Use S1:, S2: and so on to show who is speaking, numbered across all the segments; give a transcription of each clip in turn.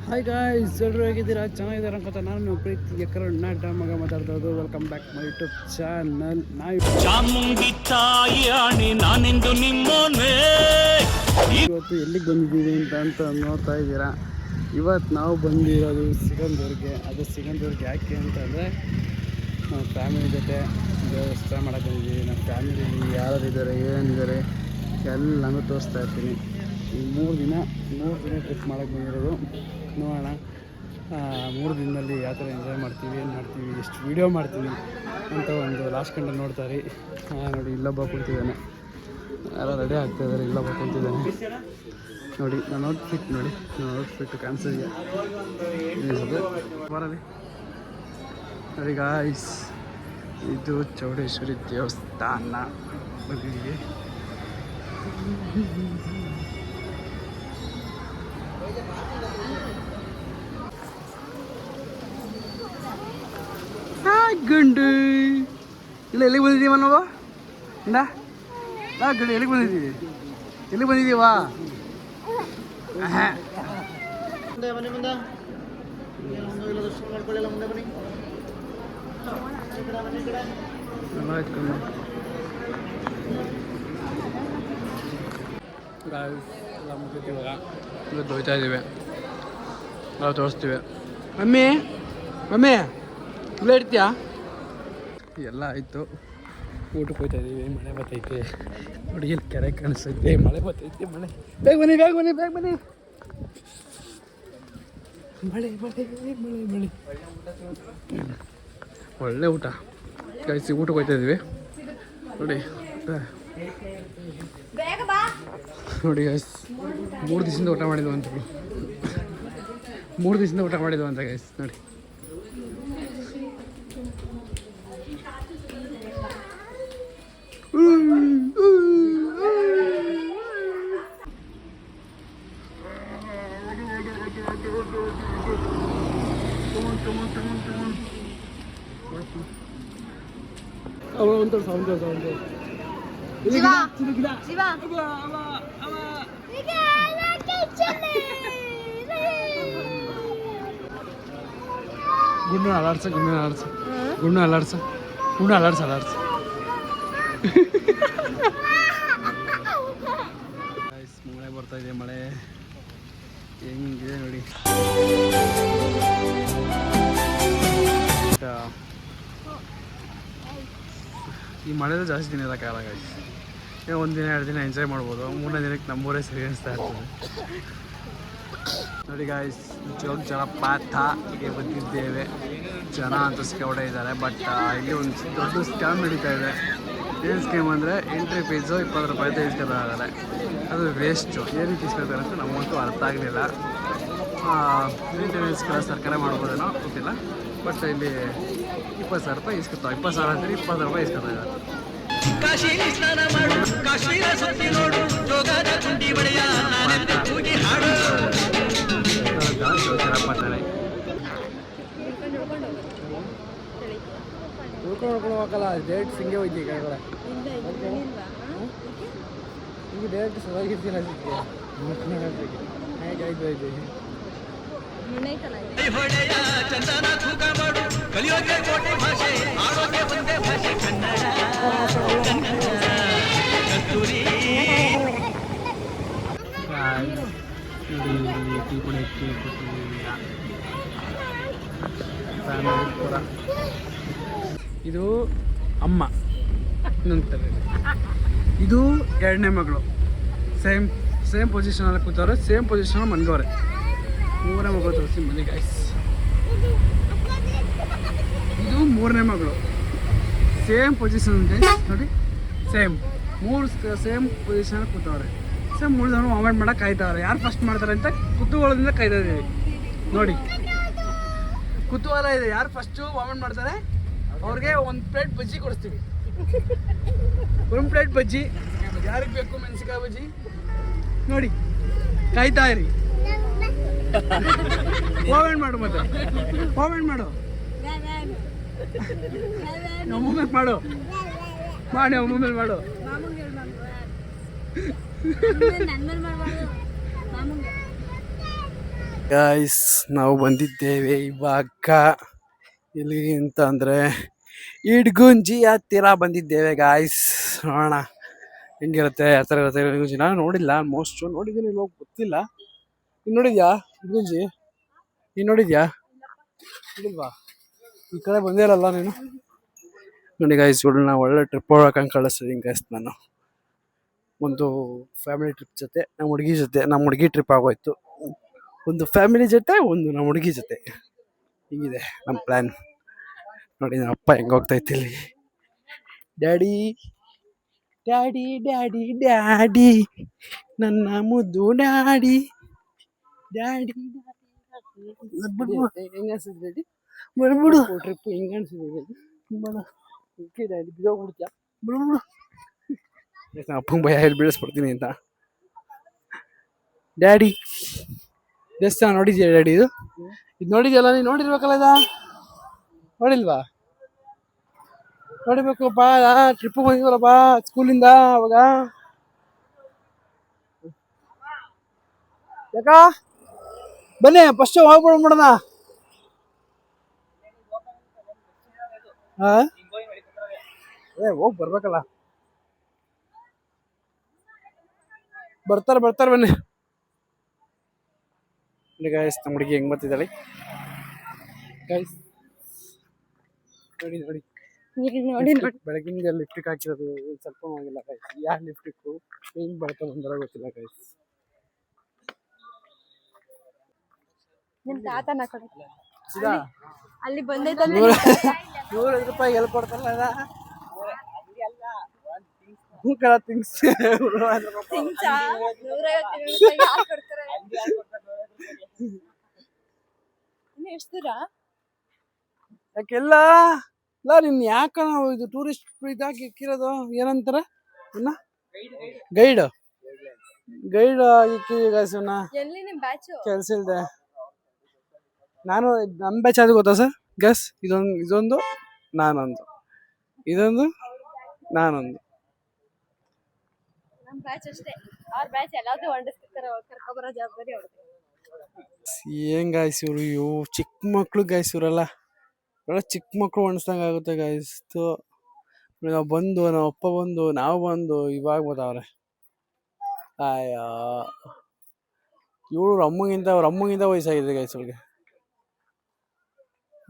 S1: Hi guys, ಎಲ್ಲರೂ ಹೇಗಿದ್ದೀರಾ? ಚೆನ್ನಾಗಿದ್ದಾರೆ ಅನ್ಕೋತ. ನಾನು ಪ್ರೀತಿ ಕರ್ನಾಟ ಮಗ ಮಾತಾಡ್ತದ್ದು. Welcome back my YouTube channel.
S2: Chamundi ತಾಯಿ ನಾನೆಂದು ನಿಮ್ಮನೆ.
S1: ಇವತ್ತು ಎಲ್ಲಿಗೆ ಬಂದಿದ್ದೀವಿ ಅಂತ ನೋಡ್ತಾ ಇದ್ದೀರಾ. ಇವತ್ತು ನಾವು ಬಂದಿರೋದು ಸಿಗಂದೂರಿಗೆ. ಅದು ಸಿಗಂದೂರಿಗೆ ಯಾಕೆ ಅಂತಂದರೆ ನಮ್ಮ ಫ್ಯಾಮಿಲಿ ಜೊತೆ ದೇವಸ್ಥಾನ ಮಾಡೋಕ್ಕೆ ಬಂದಿದ್ದೀವಿ. ನಮ್ಮ ಫ್ಯಾಮಿಲಿ ಯಾರು ಇದ್ದಾರೆ, ಏನಿದ್ದಾರೆ ಎಲ್ಲನೂ ತೋರಿಸ್ತಾ ಇರ್ತೀನಿ. ಈ ಮೂರು ದಿನ ಟ್ರಿಪ್ ಮಾಡೋಕ್ಕೆ ಬಂದಿರೋದು. ನೋಡೋಣ 3 ದಿನದಲ್ಲಿ ಯಾವ ಥರ ಎಂಜಾಯ್ ಮಾಡ್ತೀವಿ, ಏನು ಮಾಡ್ತೀವಿ, ಎಷ್ಟು ವೀಡಿಯೋ ಮಾಡ್ತೀವಿ ಅಂತ ಒಂದು ಲಾಸ್ಟ್ ಕಂಡು ನೋಡ್ತಾರೆ. ನೋಡಿ, ಇಲ್ಲೊಬ್ಬ ಕುಂತಿದ್ದಾನೆ, ಯಾರೋ ರೆಡಿ ಆಗ್ತಾಯಿದ್ದಾರೆ. ಇಲ್ಲೊಬ್ಬ ಕುಂತಿದ್ದಾನೆ ನೋಡಿ. ನಾನು ಔಟ್ಫಿಟ್ ನೋಡಿ, ನಾನು ಔಟ್ಫಿಟ್ ಕಾಣಿಸಿದೆ ಬರಲಿ ನೋಡಿ ಗಾಯ್ಸ್. ಇದು ಚೌಡೇಶ್ವರಿ ದೇವಸ್ಥಾನ ಬಂದಿದ್ದೀವಿ. ಗಂಡು ಇಲ್ಲ ಎಲ್ಲಿಗೆ ಬಂದಿದ್ದೀವ ನಾವು? ಇಂದ ಗಂಡು ಎಲ್ಲಿಗೆ ಬಂದಿದ್ದೀವಿ? ಎಲ್ಲಿಗೆ ಬಂದಿದ್ದೀವಾ? ಎಲ್ಲ ಮುಗಿತೀವಾಗ ಇವತ್ತು ಹೋಗ್ತಾ ಇದ್ದೀವಿ. ನಾವು ತೋರಿಸ್ತೀವಿ. ಮಮ್ಮಿ ಇಲ್ಲ ಇಡ್ತೀಯಾ? ಎಲ್ಲ ಆಯಿತು. ಊಟಕ್ಕೆ ಹೋಗ್ತಾ ಇದ್ದೀವಿ. ಮಳೆ ಬರ್ತೈತೆ ನೋಡಿ, ಇಲ್ಲಿ ಕೆರೆ ಕಾಣಿಸ್ತೈತೆ. ಮಳೆ ಬರ್ತೈತೆ. ಬೇಗ ಬನ್ನಿ ಮಳೆ ಒಳ್ಳೆ ಊಟ ಗಾಯ್ಸ್. ಊಟಕ್ಕೆ ಹೋಗ್ತಾ ಇದ್ದೀವಿ ನೋಡಿ. ನೋಡಿ ಗೈಸ್, 3 ದಿವಸದಿಂದ ಊಟ ಮಾಡಿದ್ವು ಅಂತ. 3 ದಿವಸದಿಂದ ಊಟ ಮಾಡಿದ್ವು ಅಂತ ಗೈಸ್ ನೋಡಿ. ಗುಂಡು ಅಲಾಡ್ಸ ಮಳೆ ಬರ್ತಾ ಇದೆ. ಮಳೆ ಹೆಂಗಿದೆ ನೋಡಿ. ಈ ಮಳೆದು ಜಾಸ್ತಿ ದಿನ ಇರೋಕ್ಕಾಗಲ್ಲ ಗಾಯ್ಸ್. 1 ದಿನ 2 ದಿನ ಎಂಜಾಯ್ ಮಾಡ್ಬೋದು. 3ನೇ ದಿನಕ್ಕೆ ನಮ್ಮೂರೇ ಸರಿ ಅನಿಸ್ತಾ ಇರ್ತದೆ ನೋಡಿ ಗಾಯ್ಸ್. ಜೋಗ ಜಲಪಾತಕ್ಕೆ ಬಂದಿದ್ದೇವೆ. ಜನ ಅಂತ ಸಿಕ್ಕಾಪಟ್ಟೆ ಇದ್ದಾರೆ. ಬಟ್ ಇಲ್ಲಿ ಒಂದು ದೊಡ್ಡ ಸ್ಕ್ಯಾಮ್ ನಡೀತಾ ಇದೆ. ಏನು ಸ್ಕೀಮ್ ಅಂದರೆ ಎಂಟ್ರಿ ಫೀಸು 20 ರೂಪಾಯಿ ಅಂತ ಇಸ್ಕೊತಾರೆ. ಅದು ವೇಸ್ಟು. ಏನಕ್ಕೆ ಇಸ್ಕೊತಾರೆ ಅಂತ ನಮಗಂತೂ ಅರ್ಥ ಆಗಲಿಲ್ಲ. ಮೇಂಟೆನೆನ್ಸ್ಗೆಲ್ಲ ಸರ್ಕಾರ ಮಾಡ್ಬೋದೇನೋ ಗೊತ್ತಿಲ್ಲ. ಬಟ್ ಇಲ್ಲಿ 20,000 ರೂಪಾಯಿ ಇಸ್ಕೊತಾವೆ. 20,000 ಅಂದರೆ 20 ರೂಪಾಯಿ ಇಸ್ಕೊತಾ ಇದ್ದಾರೆ. ಉಳ್ಕೊಂಡು ಹೋಗಲ್ಲ. ಡೇಟ್ ಹಿಂಗೆ ಹೋಯ್ತು ಈ ಕಡೆ ಹಿಂಗೆ ಡೇಟ್ ಸರಿಯಾಗಿರ್ತಿಲ್ಲ ಹೇಗೆ ಆಯ್ತು ಆಯ್ತು. ಇದು ಅಮ್ಮ ನಂತರ ಇದು 2ನೇ ಮಗಳು. ಸೇಮ್ ಪೊಸಿಷನಲ್ಲಿ ಕೂತವ್ರೆ. ಸೇಮ್ ಪೊಸಿಷನಲ್ಲಿ ಮನ್ಗವ್ರೆ. 3ನೇ ಮಗಳು ತೋರಿಸಿ ಮನೆ ಗಾಯ್ಸ್. ಇದು 3ನೇ ಮಗಳು. ಸೇಮ್ ಪೊಸಿಷನ್ ನೋಡಿ. ಸೇಮ್ ಪೊಸಿಷನಲ್ಲಿ ಕೂತವ್ರೆ. ಸೇಮ್ 3 ಜನ ವಾಮೆಂಟ್ ಮಾಡೋಕೆ ಕಾಯ್ತವ್ರೆ. ಯಾರು ಫಸ್ಟ್ ಮಾಡ್ತಾರೆ ಅಂತ ಕುತೂಹಲದಿಂದ ಕಾಯ್ತಾ ಇದ್ದೀವಿ ನೋಡಿ. ಕುತೂಹಲ ಇದೆ. ಯಾರು ಫಸ್ಟು ವಾಮೆಂಟ್ ಮಾಡ್ತಾರೆ ಅವ್ರಿಗೆ 1 ಪ್ಲೇಟ್ ಬಜ್ಜಿ ಕೊಡಿಸ್ತೀವಿ. 1 ಪ್ಲೇಟ್ ಬಜ್ಜಿ ಯಾರಿಗೆ ಬೇಕು. ಮೆಣಸಿಕಾಯಿ ಬಜ್ಜಿ ನೋಡಿ. ಕಾಯ್ತಾ ಇರಿ. ವಾಮೆಂಟ್ ಮಾಡು. ಮತ್ತೆ ವಾಮೆಂಟ್ ಮಾಡು. ಮೂಮೆಂಟ್ ಮಾಡು. ಮೂಮೆಂಟ್ ಮಾಡು. ಗಾಯ್ಸ್ ನಾವು ಬಂದಿದ್ದೇವೆ ಇವಾಗ ಇಲ್ಲಿ ಅಂತ ಅಂದ್ರೆ ಇಡ್ಗುಂಜಿ ಹತ್ತಿರ ಬಂದಿದ್ದೇವೆ ಗಾಯ್ಸ್. ನೋಡೋಣ ಹೆಂಗಿರುತ್ತೆ, ಯಾವ ಥರ ಇರುತ್ತೆ ಇಡ್ಗುಂಜಿ. ನಾನು ನೋಡಿಲ್ಲ, ಆಲ್ಮೋಸ್ಟ್ ನೋಡಿದ್ದೀನಿ ಇವಾಗ ಗೊತ್ತಿಲ್ಲ. ನೀನು ನೋಡಿದ್ಯಾ ಇಡ್ಗುಂಜಿ? ನೀನು ನೋಡಿದ್ಯಾ? ನೋಡಿಲ್ವಾ? ಈ ಕಡೆ ಬಂದಿರಲ್ಲ ನೀನು. ನೋಡಿ ಗಾಯ್ಸ್, ನಾವು ಒಳ್ಳೆ ಟ್ರಿಪ್ ಹೋಗಕ್ಕೆ ಕಳಿಸ್ತಿದ್ದೀನಿ ಗಾಯ್ಸ್. ನಾನು ಒಂದು ಫ್ಯಾಮಿಲಿ ಟ್ರಿಪ್ ಜೊತೆ ನಮ್ಮ ಹುಡುಗಿ ಜೊತೆ, ನಮ್ಮ ಹುಡುಗಿ ಟ್ರಿಪ್ ಆಗೋಯ್ತು. ಒಂದು ಫ್ಯಾಮಿಲಿ ಜೊತೆ, ಒಂದು ನಮ್ಮ ಹುಡುಗಿ ಜೊತೆ. ಹೀಗಿದೆ ನಮ್ಮ ಪ್ಲ್ಯಾನ್. ನೋಡಿ ನಮ್ಮ ಅಪ್ಪ ಹೆಂಗೆ ಹೋಗ್ತಾ ಇತ್ತು ಇಲ್ಲಿ. ಡ್ಯಾಡಿ ಡ್ಯಾಡಿ ಡ್ಯಾಡಿ ಡ್ಯಾಡಿ ನನ್ನ ಮುದ್ದು ಡ್ಯಾಡಿ ಡ್ಯಾಡಿ ಹೆಂಗ ಅನ್ಸಿದ್ರಿ ಬಿಡ್ಬಿಡು ಟ್ರಿಪ್ ಹೆಂಗ ಅನ್ಸಿದ್ರಿ ಡ್ಯಾಡಿ ಬಿದ್ದೋಗ್ಬಿಡ್ತೀಯ ಬಿಡ್ಬಿಡು. ನಮ್ಮ ಅಪ್ಪಂಗೆ ಭಯ ಹೇಳಿ ಬೀಳಿಸ್ಬಿಡ್ತೀನಿ ಅಂತ. ಡ್ಯಾಡಿ ದೇವಸ್ಥಾನ ನೋಡಿದ್ಯಾ ಡ್ಯಾಡಿ? ಇದು ನೋಡಿದ್ಯಲ್ಲ, ನೀನು ನೋಡಿರ್ಬೇಕಲ್ಲ ಇದ? ನೋಡಿಲ್ವಾ? ನೋಡಿಬೇಕು ಬಾ, ಟ್ರಿಪ್ಪಿಗೆ ಹೋಗಿದ್ವಲ್ಲ ಬಾ ಸ್ಕೂಲಿಂದ ಅವಾಗ. ಯಾಕ ಬನ್ನಿ ಫಸ್ಟ್ ಹೋಗ್ಬಿಡೋಣ. ಹೋಗಿ ಬರ್ಬೇಕಲ್ಲ. ಬರ್ತಾರೆ ಬನ್ನಿ. ಗಾಯ್ಸ್ ನಮ್ಮ ಹುಡುಗಿ ಹೆಂಗ್ ಬರ್ತಿದ್ದಾಳೆ ಗಾಯ್ಸ್. ನೋಡಿ ಬೆಳಗಿಂದ ಲಿಫ್ಟಿಕ್ ಹಾಕಿರೋದು ಸ್ವಲ್ಪ ಹೋಗಿಲ್ಲ ಗಾಯ್ಸ್. ಯಾರು ಲಿಫ್ಟಿಕ್ಕು ಹೆಂಗ್ ಬರ್ತಾ ಬಂದಾರ ಗೊತ್ತಿಲ್ಲ ಗಾಯ್ಸ್.
S3: ಅಲ್ಲಿ ಬಂದೈತೆ
S1: ₹100 ಎಲ್ಲಿ ಕೊಡ್ತಾರಲ್ಲ ಥಿಂಗ್ಸ್. ಯಾಕೆಲ್ಲ ಇಲ್ಲ ನಿನ್ ಯಾಕ ನಾವು ಇದು ಟೂರಿಸ್ಟ್ ಇದಾಗಿ ಇಕ್ಕಿರೋದು ಏನಂತಾರ ಇನ್ನ ಗೈಡ್ ಇಕ್ಕಿ ಕೆಲ್ಸ ಇಲ್ದೆ. ನಾನು ನನ್ನ ಬ್ಯಾಚ್ ಅದು ಗೊತ್ತಾ ಸರ್? ಗಸ್ ಇದೊಂದು ನಾನೊಂದು, ಇದೊಂದು ನಾನೊಂದು. ಏನ್ ಗಾಯ್ಸ್ ಇವ್ರು, ಇವು ಚಿಕ್ಕ ಮಕ್ಳು ಗಾಯ್ಸ್. ಇವರೆಲ್ಲ ಚಿಕ್ಕ ಮಕ್ಳು ಒಣಸ್ದಂಗ ಆಗುತ್ತೆ ಗಾಯ್ಸ್. ನಾವು ಬಂದು, ನಮ್ಮ ಅಪ್ಪ ಬಂದು, ನಾವು ಬಂದು ಇವಾಗ ಬರ್ತಾವ್ರೆ. ಅಯ್ಯ ಇವಳು ಅವ್ರ ಅಮ್ಮಗಿಂತ ವಯಸ್ಸಾಗಿದೆ ಗಾಯ್ಸ್ ಅವ್ರಿಗೆ.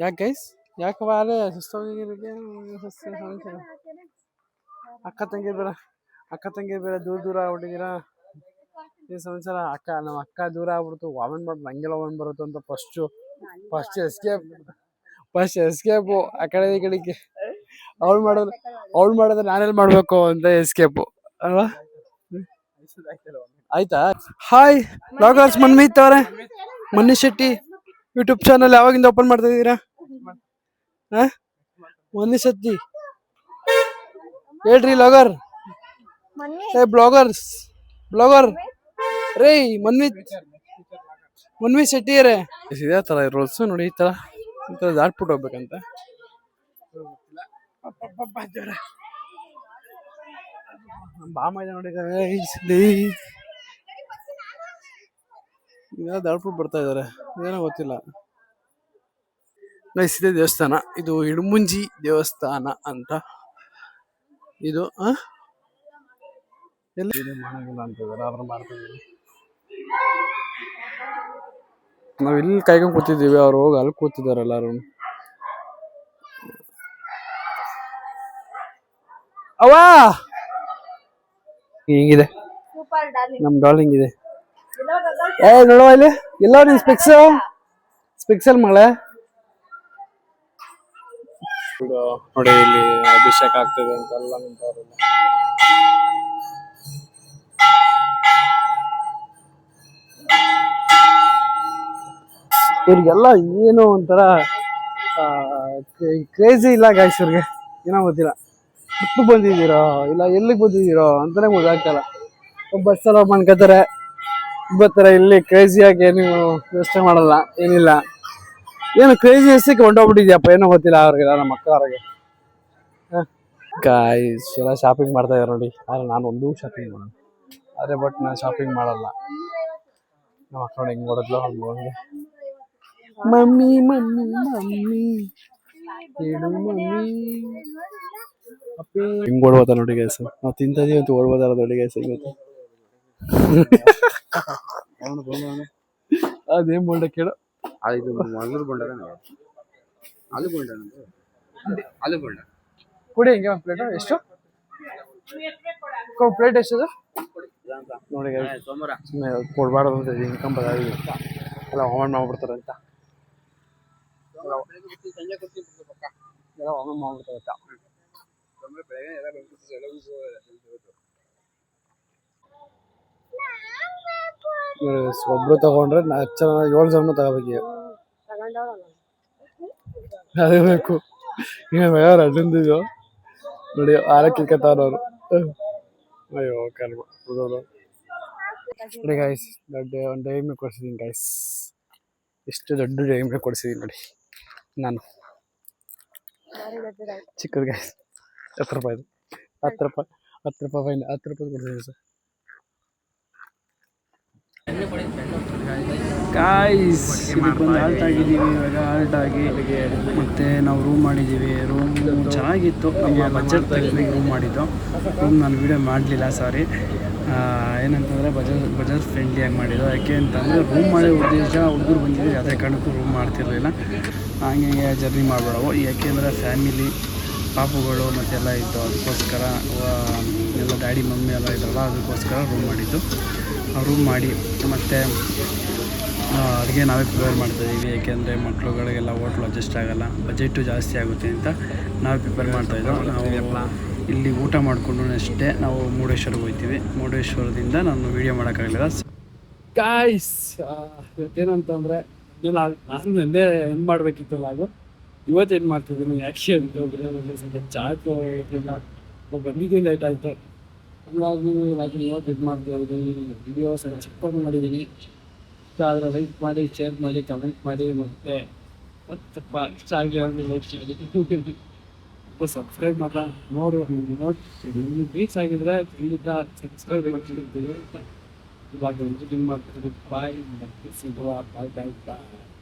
S1: ಯಾಕೆ ಗೈಸ್? ಯಾಕೆ ಬಾಳೆ ಸುಸ್ತೋಗಿರಿಗೆ? ಅಕ್ಕ ತಂಗಿರ್ ಬೇರೆ ದೂರ ಆಗ್ಬಿಟ್ಟಿದ್ದೀರಾ? ಈ ಸಂಸಾರ ನಮ್ಮ ಅಕ್ಕ ದೂರ ಆಗ್ಬಿಡ್ತು. ವಾಮನ್ ಮಾಡ್ದು ಹಂಗೆಲ್ಲ ವಾಮನ್ ಬರುತ್ತು ಅಂತ ಫಸ್ಟ್ ಎಸ್ಕೇಪು ಆ ಕಡೆ ಈ ಕಡೆಗೆ. ಅವ್ಳು ಮಾಡಿದ್ರೆ ನಾನೆಲ್ಲಿ ಮಾಡ್ಬೇಕು ಅಂತ ಎಸ್ಕೇಪು ಅಲ್ವಾ? ಆಯ್ತಾ? ಹಾಯ್ ಬ್ಲಾಗರ್ಸ್, ಮನ್ಮೀತ್ ಅವರೇ, ಮನೀಶ್ ಶೆಟ್ಟಿ ಯೂಟ್ಯೂಬ್ ಚಾನಲ್ ಯಾವಾಗಿಂದ ಓಪನ್ ಮಾಡ್ತಾ ಇದ್ದೀರಾ? ಮನೀಶ್ ಶೆಟ್ಟಿ ಹೇಳ್ರಿ. ಬ್ಲಾಗರ್ ರೇ ಮನ್ಮೀತ್ ಶೆಟ್ಟಿ ರೇ. ಇದೇ ತರ ರೂಲ್ಸ್ ನೋಡಿ. ಈ ತರ ದಾಟ್ಬಿಟ್ಟು ಹೋಗ್ಬೇಕಂತ. ಬಾಮ ಇದೆ ನೋಡಿ, ದಾಟ್ಬಿಟ್ಟು ಬರ್ತಾ ಇದಾರೆ. ಏನೋ ಗೊತ್ತಿಲ್ಲ. ಇದೇ ದೇವಸ್ಥಾನ. ಇದು ಇಡ್ಮುಂಜಿ ದೇವಸ್ಥಾನ ಅಂತ. ಇದು ನಾವ್ ಇಲ್ಲಿ ಕಾಯ್ಕೊಂಡ್ ಕೂತಿದ್ದೀವಿ, ಅವ್ರು ಹೋಗಿ ಅಲ್ಲಿ ಕೂತಿದ್ದಾರೆ ಎಲ್ಲಾರು. ಅವ್ವಾ ಹಿಂಗಿದೆ ನಮ್ ಡಾರ್ಲಿಂಗ್ ಇದೆ. ನೋಡುವ ಇಲ್ಲಿ ಎಲ್ಲ ನಿನ್ ಸ್ಪೆಕ್ಸಲ್ ಮಳೆ ನೋಡಿ. ಇಲ್ಲಿ ಅಭಿಷೇಕ ಆಗ್ತದೆ ಅಂತೆಲ್ಲ ನಿಂತವ್ರಲ್ಲ. ಇವ್ರಿಗೆಲ್ಲ ಏನು ಒಂಥರ ಕ್ರೇಜಿ ಇಲ್ಲ ಗಾಯ್ಸ್. ಇವ್ರಿಗೆ ಏನೋ ಗೊತ್ತಿಲ್ಲ. ಟ್ರಿಪ್ ಬಂದಿದ್ದೀರೋ ಇಲ್ಲ ಎಲ್ಲಿಗೆ ಬಂದಿದ್ದೀರೋ ಅಂತಾನೆ ಗೊತ್ತಾಗ್ತಲ್ಲ. ಬಸ್ಸಲ್ಲಿ ಮಾಡ್ಕೋತಾರೆ, ಬರ್ತಾರೆ. ಇಲ್ಲಿ ಕ್ರೇಜಿಯಾಗಿ ಏನು ಯೋಚನೆ ಮಾಡಲ್ಲ, ಏನಿಲ್ಲ. ಏನು ಕ್ರೇಜಿ ಎಷ್ಟಕ್ಕೆ ಹೊಂಟೋಗ್ಬಿಟ್ಟಿದ್ಯಪ್ಪ, ಏನೋ ಗೊತ್ತಿಲ್ಲ ಅವ್ರಿಗೆಲ್ಲ, ನಮ್ಮ ಅಕ್ಕ ಅವ್ರಿಗೆ. ಗಾಯ್ಸ್ ಎಲ್ಲ ಶಾಪಿಂಗ್ ಮಾಡ್ತಾ ಇದ್ದಾರೆ ನೋಡಿ. ಆದ್ರೆ ನಾನು ಒಂದೂ ಶಾಪಿಂಗ್ ಮಾಡೋಣ, ಆದರೆ ಬಟ್ ನಾನು ಶಾಪಿಂಗ್ ಮಾಡಲ್ಲ. ನಮ್ಮ ಅಕ್ಕ ಹೆಂಗ್ ನೋಡಿದ್ಲು ಹಂಗೆ ಮಮ್ಮಿ ಮಮ್ಮಿ ಮಮ್ಮಿ ಹೇಳು ಮಮ್ಮಿ ಅಪ್ಪಿ ಹಿಂಗ್ ಓಡ್ಬೋದ ನೋಡಿ ಗೈಸ್ ನಾವು ತಿಂತದೀವಿ ಅಂತ ಓಡ್ಬೋದಲ್ಲ ನೋಡಿ ಗೈಸ್ ಇವತ್ತು ಅದೇನ್ ಬೋಂಡ ಕೇಳು
S3: ಇದು ಮಂಗಳೂರು ಬೋಂಡ ಆಲೂ ಬೋಂಡ ಆಲೂ ಬೋಂಡ
S1: ಕೊಡಿ ಹಿಂಗೆ ಒಂದು ಪ್ಲೇಟ್ ಎಷ್ಟು ಪ್ಲೇಟ್ ಎಷ್ಟದು ನೋಡಿ ಸುಮ್ಮನೆ ಕೊಡ್ಬಾರ್ದು ಅಂತ ಇನ್ಕಮ್ ಬರೋದು ಎಲ್ಲ ಅವಮಾನ ಮಾಡ್ಬಿಡ್ತಾರೆ ಅಂತ ಎಲ್ಲ ಅವಮಾನ ಮಾಡ್ಬಿಡ್ತಾರೆ ಅಂತ ಒಬ್ರು ತಗೊಂಡ್ರೆ 7 ಜನ ತಗೋಬೇಕು ಅದೇ ಬೇಕು ಈಗ ಅಡ್ಡಿಂದಿದ್ದು ನೋಡಿ ಆರಕ್ಕೆ ಕಿಲ್ಕತ್ತವ್ರವ್ರು ಅಯ್ಯೋ ಕರ್ಮ ನೋಡಿ ಗೈಸ್ ದೊಡ್ಡ ಒಂದು ಡೈರಿ ಮಿಲ್ಕ್ ಕೊಡ್ಸಿದ್ದೀನಿ ಗೈಸ್ ಎಷ್ಟು ದೊಡ್ಡ ಡೈರಿ ಮಿಲ್ಕ್ ಕೊಡ್ಸಿದ್ದೀನಿ ನೋಡಿ ನಾನು ಚಿಕ್ಕದು ಗೈಸ್ 10 ರೂಪಾಯಿ 10 ರೂಪಾಯಿ ಕೊಡ್ಸಿದ್ದೀನಿ ಸರ್ ಗಾಯ್ಸ್ ಬಂದು ಹಾಲ್ಟ್ ಆಗಿದ್ದೀವಿ ಇವಾಗ ಹಾಲ್ಟ್ ಆಗಿ ಮತ್ತು ನಾವು ರೂಮ್ ಮಾಡಿದ್ದೀವಿ ರೂಮ್ ಚೆನ್ನಾಗಿತ್ತು ನಮ್ಮ ಬಜೆಟ್ ತೆಗೆದು ರೂಮ್ ಮಾಡಿದ್ದು ರೂಮ್ ನಾನು ವೀಡಿಯೋ ಮಾಡಲಿಲ್ಲ ಸಾರಿ ಏನಂತಂದರೆ ಬಜೆಟ್ ಫ್ರೆಂಡ್ಲಿಯಾಗಿ ಮಾಡಿದ್ದು ಯಾಕೆ ಅಂತಂದರೆ ರೂಮ್ ಮಾಡೋ ಉದ್ದೇಶ ಹುಡುಗರು ಬಂದಿದ್ದು ಯಾವುದೇ ಕಾರಣಕ್ಕೂ ರೂಮ್ ಮಾಡ್ತಿರಲಿಲ್ಲ ಹಂಗೆ ಜರ್ನಿ ಮಾಡಬೇಡವು ಯಾಕೆಂದರೆ ಫ್ಯಾಮಿಲಿ ಪಾಪುಗಳು ಮತ್ತೆಲ್ಲ ಇತ್ತು ಅದಕ್ಕೋಸ್ಕರ ಎಲ್ಲ ಡ್ಯಾಡಿ ಮಮ್ಮಿ ಎಲ್ಲ ಇದ್ರಲ್ಲ ಅದಕ್ಕೋಸ್ಕರ ರೂಮ್ ಮಾಡಿದ್ದು ರೂಮ್ ಮಾಡಿ ಮತ್ತು ಅಡುಗೆ ನಾವೇ ಪ್ರಿಪೇರ್ ಮಾಡ್ತಾಯಿದ್ದೀವಿ ಏಕೆಂದರೆ ಮಕ್ಳುಗಳಿಗೆಲ್ಲ ಹೋಟ್ಲು ಅಡ್ಜಸ್ಟ್ ಆಗೋಲ್ಲ ಬಜೆಟು ಜಾಸ್ತಿ ಆಗುತ್ತೆ ಅಂತ ನಾವೇ ಪ್ರಿಪೇರ್ ಮಾಡ್ತಾಯಿದ್ದೋ ನಾವು ಇಲ್ಲಿ ಊಟ ಮಾಡಿಕೊಂಡು ಅಷ್ಟೇ ನಾವು ಮುರುಡೇಶ್ವರಕ್ಕೆ ಹೋಗ್ತೀವಿ ಮುರುಡೇಶ್ವರದಿಂದ ನಾನು ವೀಡಿಯೋ ಮಾಡೋಕ್ಕಾಗಲಿಲ್ಲ ಗಾಯ್ಸ್ ಇವತ್ತೇನಂತಂದರೆ ನಾನು ನೆನ್ನೆ ಏನು ಮಾಡಬೇಕಿತ್ತು ನಾನು ಇವತ್ತೇನು ಮಾಡ್ತಿದ್ದೀನಿ ಯಾಕೆ ಅಂತ ಚಾಕು ಬಂದಿದ್ದೀನಿ ಲೇಟ್ ಆಯಿತು ಹಂಗಾಗಿ ನಾನು ಇವತ್ತು ಇದು ಮಾಡ್ತಾಯಿದ್ದೀನಿ ವಿಡಿಯೋಸ್ ಚಿಕ್ಕದು ಮಾಡಿದ್ದೀನಿ ಆದರೆ ಲೈಕ್ ಮಾಡಿ ಶೇರ್ ಮಾಡಿ ಕಮೆಂಟ್ ಮಾಡಿ ಮತ್ತು ಸ್ವಲ್ಪ ಇಷ್ಟ ಆಗಿ ಲೈಕ್ ಮಾಡಿ ಸಬ್ಸ್ಕ್ರೈಬ್ ಮಾತ್ರ ನೋಡಿ ರೀಚ್ ಆಗಿದ್ರೆ ಖಂಡಿತ ಸಬ್ಸ್ಕ್ರೈಬ್ ಮಾಡ್ತಿರ್ತೀವಿ ಇವಾಗ ಮಾಡ್ತಿರ್ತೀವಿ ಬಾಯ್ ಬಾಯ್ ಬಾಯ್ ಬಾಯ್